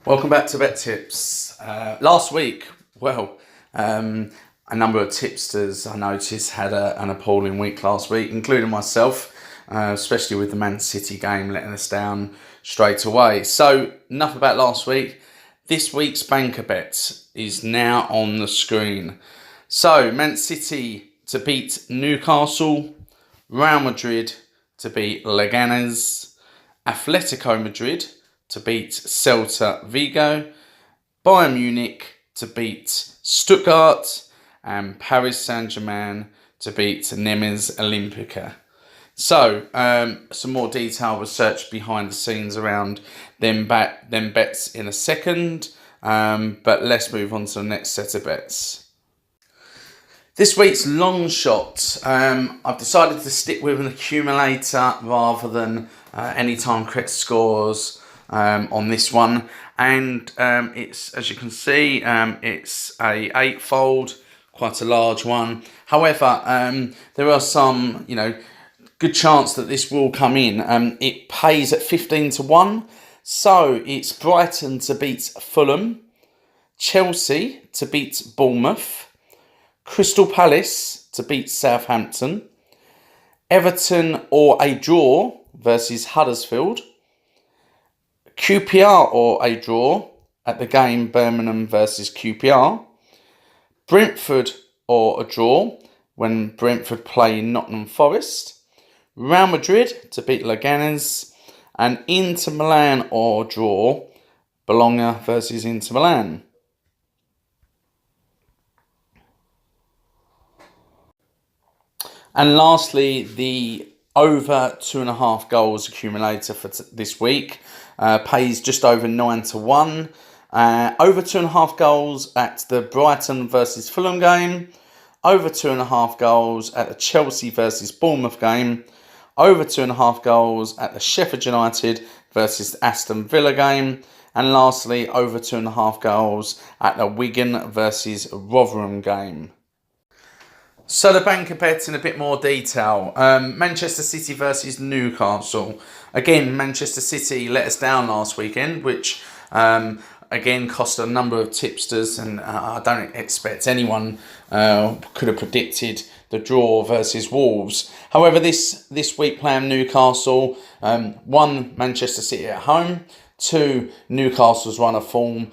Welcome back to Bet Tips. Last week, a number of tipsters I noticed had an appalling week last week, including myself, especially with the Man City game letting us down straight away. So, enough about last week. This week's banker bet is now on the screen. So, Man City to beat Newcastle, Real Madrid to beat Leganes, Atletico Madrid to beat Celta Vigo, Bayern Munich to beat Stuttgart, and Paris Saint-Germain to beat Nemes Olympica. So, some more detailed research behind the scenes around them bets in a second, but let's move on to the next set of bets. This week's long shot, I've decided to stick with an accumulator rather than anytime correct scores on this one, and it's, as you can see, it's a 8-fold, quite a large one. However, there are some, good chance that this will come in. It pays at 15-1, so it's Brighton to beat Fulham, Chelsea to beat Bournemouth, Crystal Palace to beat Southampton, Everton or a draw versus Huddersfield, QPR or a draw at the game Birmingham versus QPR, Brentford or a draw when Brentford play Nottingham Forest, Real Madrid to beat Leganes, and Inter Milan or draw Bologna versus Inter Milan. And lastly, the over 2.5 goals accumulator for this week pays just over 9-1. Over 2.5 goals at the Brighton versus Fulham game. Over 2.5 goals at the Chelsea versus Bournemouth game. Over 2.5 goals at the Sheffield United versus Aston Villa game. And lastly, over 2.5 goals at the Wigan versus Rotherham game. So the banker bets in a bit more detail. Manchester City versus Newcastle. Again, Manchester City let us down last weekend, which again cost a number of tipsters, and I don't expect anyone could have predicted the draw versus Wolves. However, this week playing Newcastle, 1, Manchester City at home. 2, Newcastle's run of form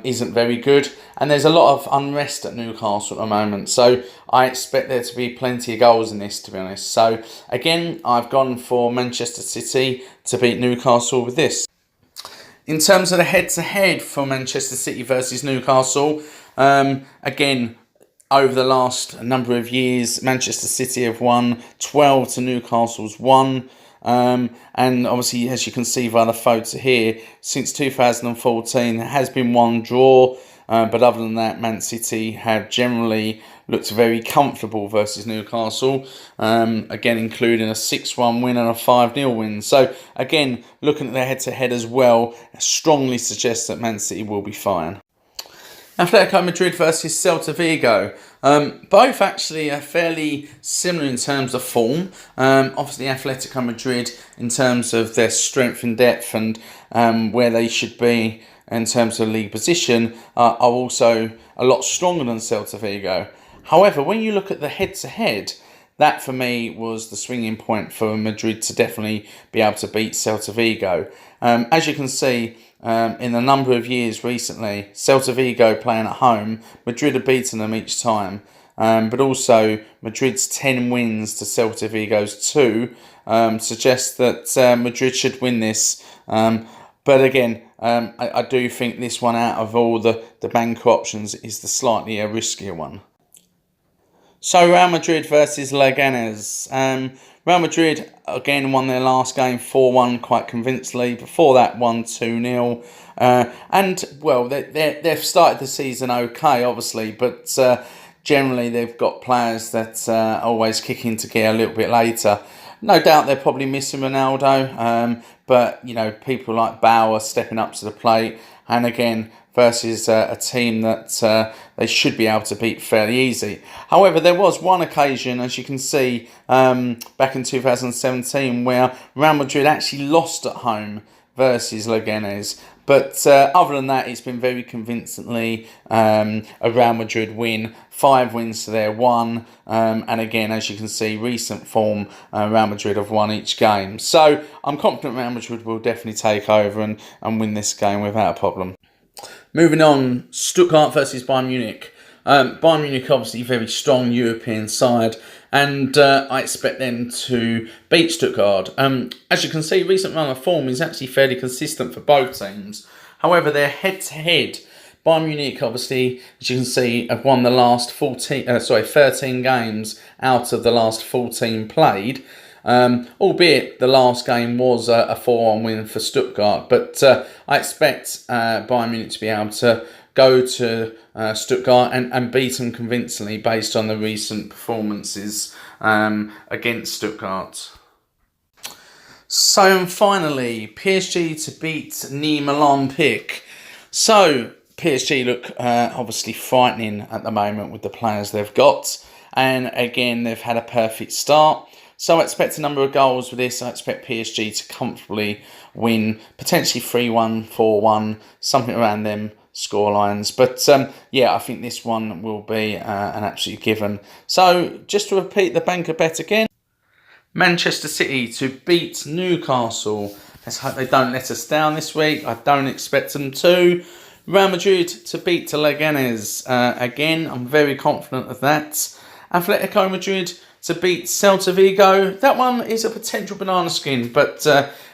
isn't very good, and there's a lot of unrest at Newcastle at the moment, so I expect there to be plenty of goals in this, to be honest. So again, I've gone for Manchester City to beat Newcastle with this. In terms of the head-to-head for Manchester City versus Newcastle, again, over the last number of years, Manchester City have won 12 to Newcastle's 1. And obviously, as you can see via the photo here, since 2014 there has been 1 draw, but other than that, Man City have generally looked very comfortable versus Newcastle, again including a 6-1 win and a 5-0 win. So again, looking at their head-to-head as well, strongly suggests that Man City will be fine. Atletico Madrid versus Celta Vigo. Both actually are fairly similar in terms of form. Obviously, Atletico Madrid, in terms of their strength and depth and where they should be in terms of league position, are also a lot stronger than Celta Vigo. However, when you look at the head-to-head, that for me was the swinging point for Madrid to definitely be able to beat Celta Vigo. As you can see, in a number of years recently, Celta Vigo playing at home, Madrid have beaten them each time. But also, Madrid's 10 wins to Celta Vigo's 2 suggests that Madrid should win this. But again, I do think this one, out of all the banker options, is the slightly riskier one. So Real Madrid versus Leganes. Real Madrid again won their last game 4-1 quite convincingly. Before that, won 2-0. And well, they've started the season okay, obviously, but generally they've got players that always kick into gear a little bit later. No doubt they're probably missing Ronaldo, but people like Bauer stepping up to the plate, and again versus a team that they should be able to beat fairly easy. However, there was one occasion, as you can see, back in 2017, where Real Madrid actually lost at home versus Leganes. But other than that, it's been very convincingly a Real Madrid win. 5 wins to their 1. And again, as you can see, recent form, Real Madrid have won each game. So I'm confident Real Madrid will definitely take over and win this game without a problem. Moving on, Stuttgart versus Bayern Munich. Bayern Munich obviously a very strong European side, and I expect them to beat Stuttgart. As you can see, recent run of form is actually fairly consistent for both teams. However, their head-to-head, Bayern Munich obviously, as you can see, have won the last 13 games out of the last 14 played. Albeit the last game was a 4-1 win for Stuttgart, but I expect Bayern Munich to be able to go to Stuttgart and beat them convincingly based on the recent performances against Stuttgart. So finally, PSG to beat Nîmes Olympique. So PSG look obviously frightening at the moment with the players they've got, and again they've had a perfect start. So I expect a number of goals with this. I expect PSG to comfortably win, potentially 3-1, 4-1, something around them scorelines. But yeah, I think this one will be an absolute given. So just to repeat the banker bet again, Manchester City to beat Newcastle. Let's hope they don't let us down this week. I don't expect them to. Real Madrid to beat Leganes. Again, I'm very confident of that. Atletico Madrid to beat Celta Vigo. That one is a potential banana skin, but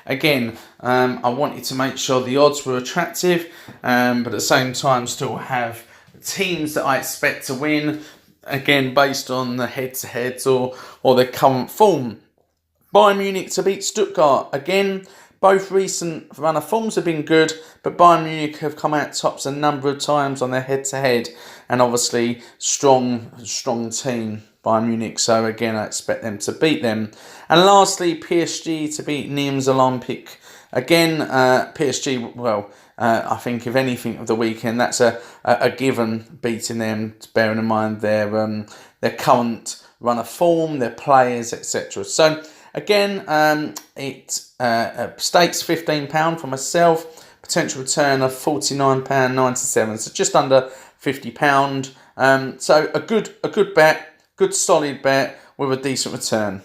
again, I wanted to make sure the odds were attractive, but at the same time still have teams that I expect to win, again based on the head-to-heads or their current form. Bayern Munich to beat Stuttgart. Again, both recent run of forms have been good, but Bayern Munich have come out tops a number of times on their head-to-head, and obviously strong team, Bayern Munich. So again, I expect them to beat them. And lastly, PSG to beat Nîmes Olympique. Again, PSG, well, I think if anything of the weekend, that's a given beating them, bearing in mind their current run of form, their players, etc. So again, it stakes £15 for myself, potential return of £49.97, so just under £50. So a good bet, good solid bet with a decent return.